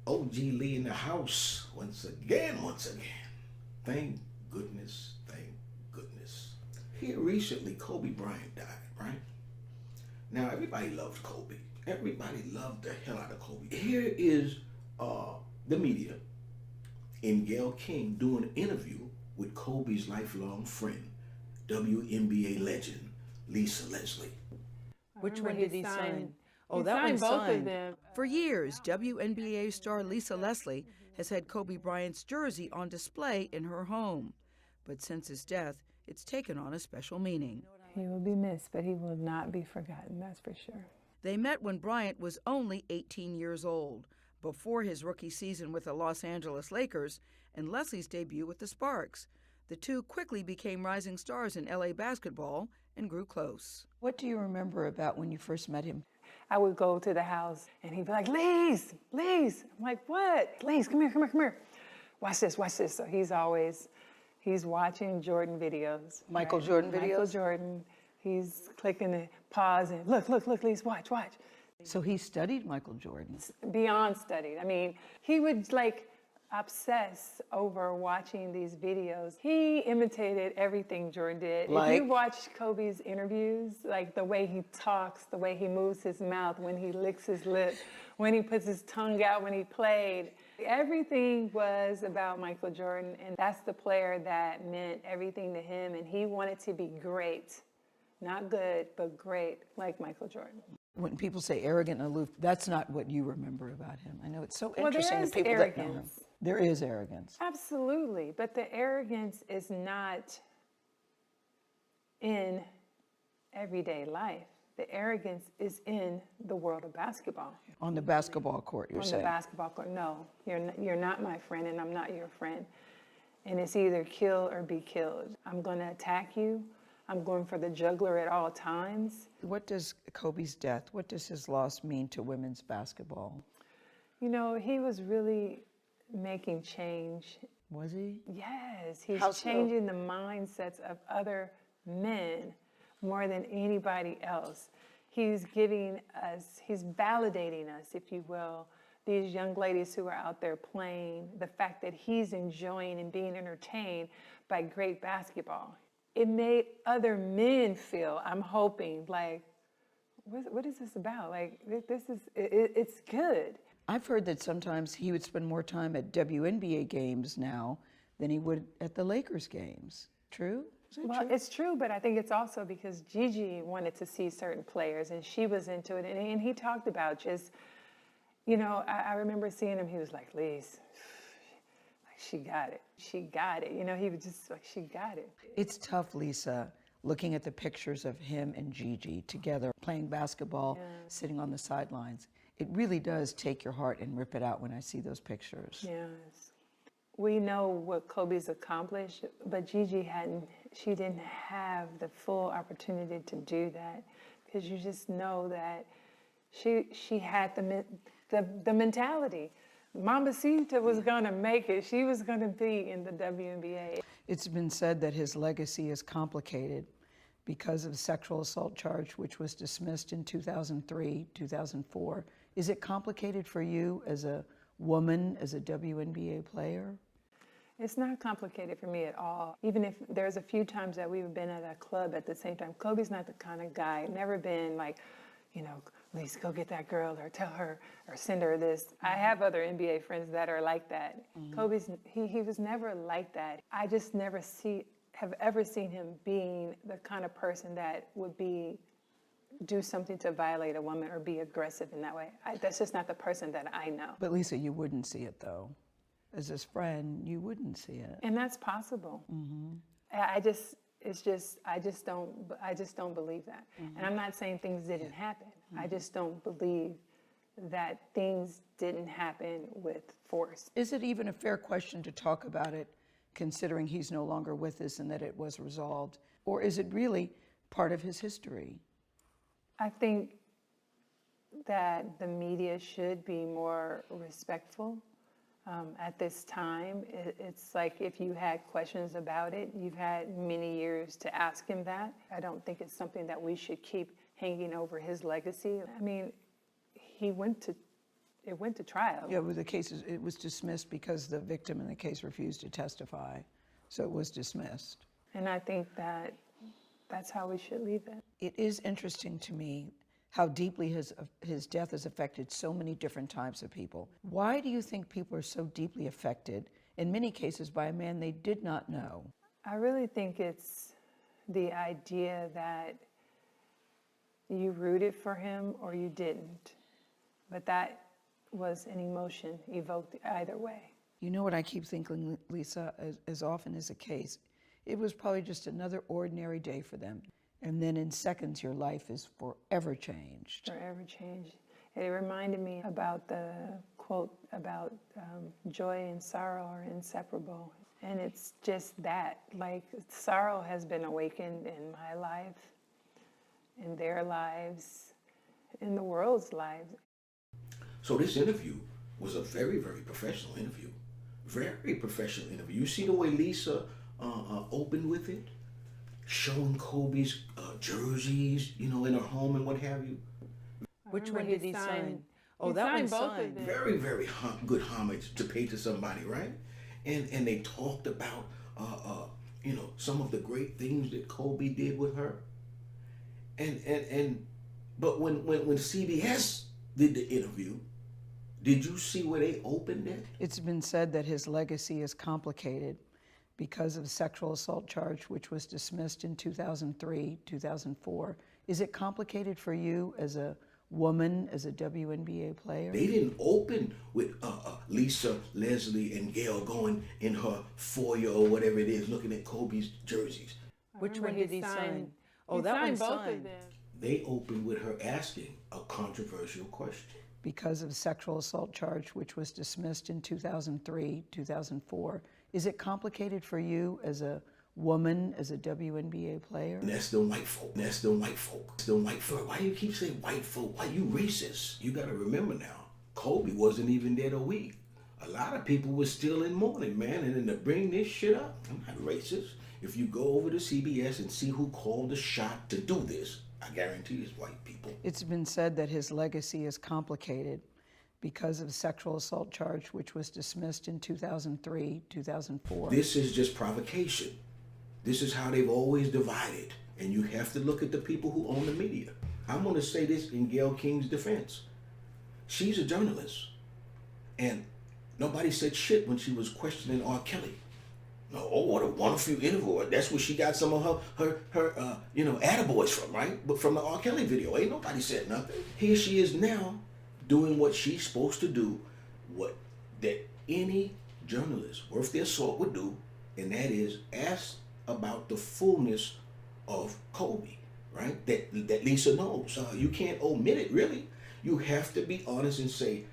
OG Lee in the house once again, once again. Thank goodness, thank goodness. Here recently, Kobe Bryant died, right? Now, everybody loved Kobe. Everybody loved the hell out of Kobe. Here is the media and Gayle King doing an interview with Kobe's lifelong friend, WNBA legend Lisa Leslie. Which one did he sign? Oh, he that signed one's both signed. of them. For years, WNBA star Lisa Leslie has had Kobe Bryant's jersey on display in her home. But since his death, it's taken on a special meaning. He will be missed, but he will not be forgotten, that's for sure. They met when Bryant was only 18 years old, before his rookie season with the Los Angeles Lakers and Leslie's debut with the Sparks. The two quickly became rising stars in LA basketball and grew close. What do you remember about when you first met him? I would go to the house and he'd be like, Lise, Lise. I'm like, what? Lise, come here, come here, come here. Watch this, watch this. So he's watching Jordan videos. Michael Jordan videos? Michael Jordan. He's clicking the pause and look, Lise, watch, watch. So he studied Michael Jordan. Beyond studied. I mean, he would like obsess over watching these videos. He imitated everything Jordan did. Like? If you watch Kobe's interviews, like the way he talks, the way he moves his mouth, when he licks his lip, when he puts his tongue out when he played, everything was about Michael Jordan, and that's the player that meant everything to him, and he wanted to be great. Not good, but great, like Michael Jordan. When people say arrogant and aloof, that's not what you remember about him. I know it's so Well, interesting there to is people that know him. arrogance. There is arrogance. Absolutely, but the arrogance is not in everyday life. The arrogance is in the world of basketball. On the basketball court, you're saying? On the basketball court, no. You're not my friend and I'm not your friend. And it's either kill or be killed. I'm going to attack you. I'm going for the jugular at all times. What does Kobe's death, what does his loss mean to women's basketball? You know, he was really making change. Was he? Yes, he's How so? changing the mindsets of other men more than anybody else. He's giving us, he's validating us, if you will, these young ladies who are out there playing, the fact that he's enjoying and being entertained by great basketball. It made other men feel, I'm hoping, like, what is this about? Like, this is, it's good. I've heard that sometimes he would spend more time at WNBA games now than he would at the Lakers games. True? Is that Well, true? it's true, but I think it's also because Gigi wanted to see certain players and she was into it. And he talked about just, you know, I remember seeing him, he was like, Lise, like, she got it. She got it. You know, he was just like, she got it. It's tough, Lisa, looking at the pictures of him and Gigi together, playing basketball, sitting on the sidelines. It really does take your heart and rip it out when I see those pictures. Yes. We know what Kobe's accomplished, but Gigi she didn't have the full opportunity to do that because you just know that she had the mentality. Mamacita was going to make it. She was going to be in the WNBA. It's been said that his legacy is complicated because of the sexual assault charge, which was dismissed in 2003, 2004. Is it complicated for you as a woman, as a WNBA player? It's not complicated for me at all. Even if there's a few times that we've been at a club at the same time, Kobe's not the kind of guy, never been like, you know, Lisa, go get that girl or tell her or send her this. I have other NBA friends that are like that. Kobe's, he was never like that. I just never have ever seen him being the kind of person that would do something to violate a woman or be aggressive in that way. That's just not the person that I know. But Lisa, you wouldn't see it though. As his friend, you wouldn't see it. And that's possible. I just don't believe that. And I'm not saying things didn't happen. I just don't believe that things didn't happen with force. Is it even a fair question to talk about it, considering he's no longer with us and that it was resolved? Or is it really part of his history? I think that the media should be more respectful. At this time, it's like if you had questions about it, you've had many years to ask him that. I don't think it's something that we should keep hanging over his legacy. I mean, he went to it went to trial. Yeah, with the cases, it was dismissed because the victim in the case refused to testify, so it was dismissed. And I think that that's how we should leave it. It is interesting to me how deeply his death has affected so many different types of people. Why do you think people are so deeply affected, in many cases by a man they did not know? I really think it's the idea that you rooted for him or you didn't, but that was an emotion evoked either way. You know what I keep thinking, Lisa, as often as the case, it was probably just another ordinary day for them. And then in seconds, your life is forever changed. Forever changed. It reminded me about the quote about joy and sorrow are inseparable. And it's just that, like, sorrow has been awakened in my life, in their lives, in the world's lives. So this interview was a very, very professional interview. Very professional interview. You see the way Lisa opened with it? Showing Kobe's jerseys, you know, in her home and what have you. Which one did he sign? Oh, He that signed one's both of signed. them. Very, very good homage to pay to somebody, right? And they talked about, you know, some of the great things that Kobe did with her. But when CBS did the interview, did you see where they opened it? It's been said that his legacy is complicated because of sexual assault charge, which was dismissed in 2003, 2004. Is it complicated for you as a woman, as a WNBA player? They didn't open with Lisa, Leslie, and Gayle going in her foyer or whatever it is, looking at Kobe's jerseys. Which one did he sign? Oh, He that signed one's both signed. of them. They opened with her asking a controversial question. Because of sexual assault charge, which was dismissed in 2003, 2004. Is it complicated for you as a woman, as a WNBA player? And that's the white folk. That's the white folk. The white folk. Why do you keep saying white folk? Why you racist? You got to remember now, Kobe wasn't even dead a week. A lot of people were still in mourning, man. And then to bring this shit up, I'm not racist. If you go over to CBS and see who called the shot to do this, I guarantee it's white people. It's been said that his legacy is complicated because of sexual assault charge, which was dismissed in 2003, 2004. This is just provocation. This is how they've always divided. And you have to look at the people who own the media. I'm going to say this in Gayle King's defense. She's a journalist. And nobody said shit when she was questioning R. Kelly. Oh, what a wonderful interview. That's where she got some of her attaboys from, right? But from the R. Kelly video, ain't nobody said nothing. Here she is now doing what she's supposed to do, what that any journalist worth their salt would do, and that is ask about the fullness of Kobe, right? That Lisa knows. You can't omit it, really. You have to be honest and say,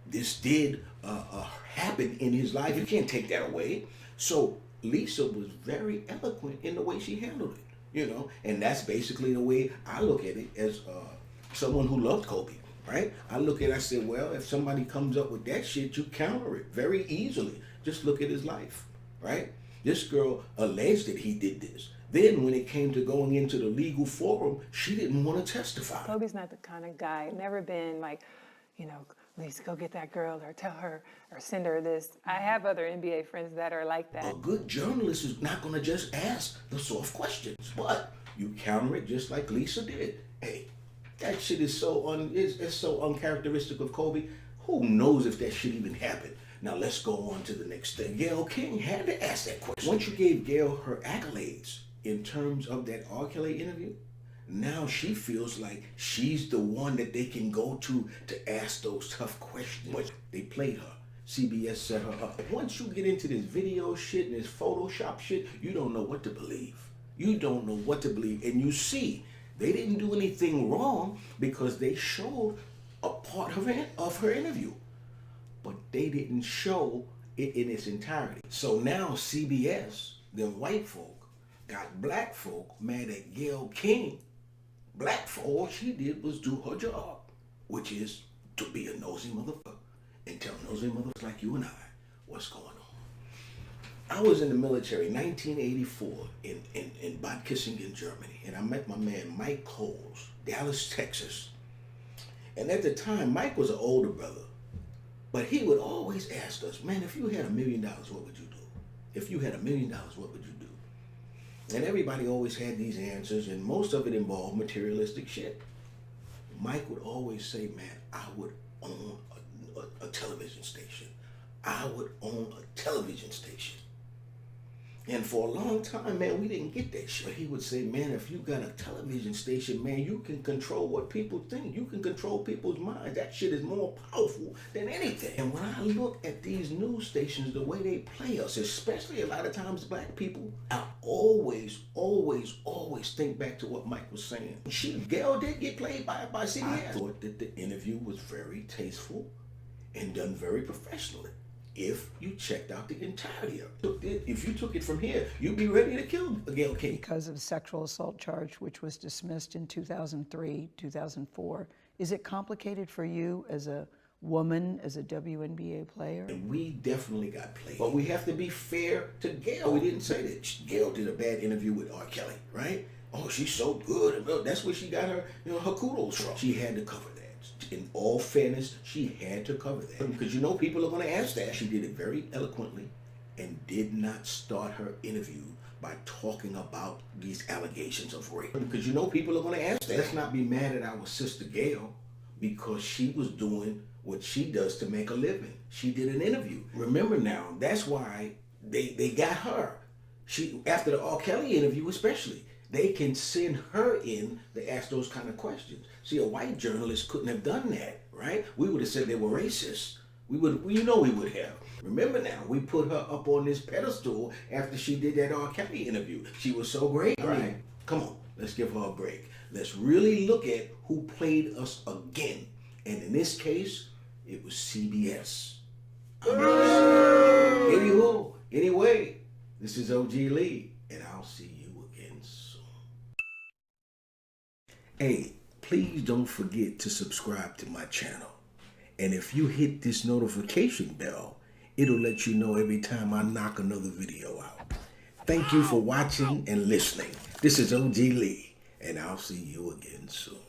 this did happen in his life. You can't take that away. So Lisa was very eloquent in the way she handled it, you know, and that's basically the way I look at it as someone who loved Kobe, right? I look at it, I say, well, if somebody comes up with that shit, you counter it very easily. Just look at his life, right? This girl alleged that he did this. Then when it came to going into the legal forum, she didn't want to testify. Kobe's not the kind of guy, never been like, you know, Lisa, go get that girl or tell her or send her this. I have other NBA friends that are like that. A good journalist is not going to just ask the soft questions, but you counter it just like Lisa did. Hey, that shit is it's so uncharacteristic of Kobe. Who knows if that shit even happened? Now let's go on to the next thing. Gayle King had to ask that question. Once you gave Gayle her accolades in terms of that R. Kelly interview, now she feels like she's the one that they can go to ask those tough questions. But they played her. CBS set her up. Once you get into this video shit and this Photoshop shit, you don't know what to believe. You don't know what to believe. And you see, they didn't do anything wrong because they showed a part of her interview. But they didn't show it in its entirety. So now CBS, them white folk, got black folk mad at Gayle King. Black folk, all she did was do her job, which is to be a nosy motherfucker and tell nosy motherfuckers like you and I what's going on. I was in the military 1984 in Bad Kissingen, Germany, and I met my man Mike Coles, Dallas, Texas. And at the time, Mike was an older brother, But he would always ask us, man, if you had $1 million, what would you do? If you had $1 million, what would you do? And everybody always had these answers, and most of it involved materialistic shit. Mike would always say, man, I would own a television station. I would own a television station. And for a long time, man, we didn't get that shit. But he would say, man, if you got a television station, man, you can control what people think. You can control people's minds. That shit is more powerful than anything. And when I look at these news stations, the way they play us, especially a lot of times black people, I always think back to what Mike was saying. Gayle did get played by CBS. I thought that the interview was very tasteful and done very professionally. If you checked out the entirety of it. If you took it from here, you'd be ready to kill Gayle King. Because of sexual assault charge, which was dismissed in 2003, 2004, is it complicated for you as a woman, as a WNBA player? And we definitely got played. But we have to be fair to Gayle. We didn't say that Gayle did a bad interview with R. Kelly, right? Oh, she's so good. That's where she got her, her kudos from. She had to cover that. In all fairness, she had to cover that. Because people are going to ask that. She did it very eloquently and did not start her interview by talking about these allegations of rape. Because people are going to ask that. Let's not be mad at our sister Gayle because she was doing what she does to make a living. She did an interview. Remember now, that's why they got her. After the R. Kelly interview especially, they can send her in to ask those kind of questions. See, a white journalist couldn't have done that, right? We would have said they were racist. We would have. Remember now, we put her up on this pedestal after she did that R. Kelly interview. She was so great, right? Come on, let's give her a break. Let's really look at who played us again. And in this case, it was CBS. Anyway, this is OG Lee, and I'll see you again soon. Hey, please don't forget to subscribe to my channel. And if you hit this notification bell, it'll let you know every time I knock another video out. Thank you for watching and listening. This is OG Lee, and I'll see you again soon.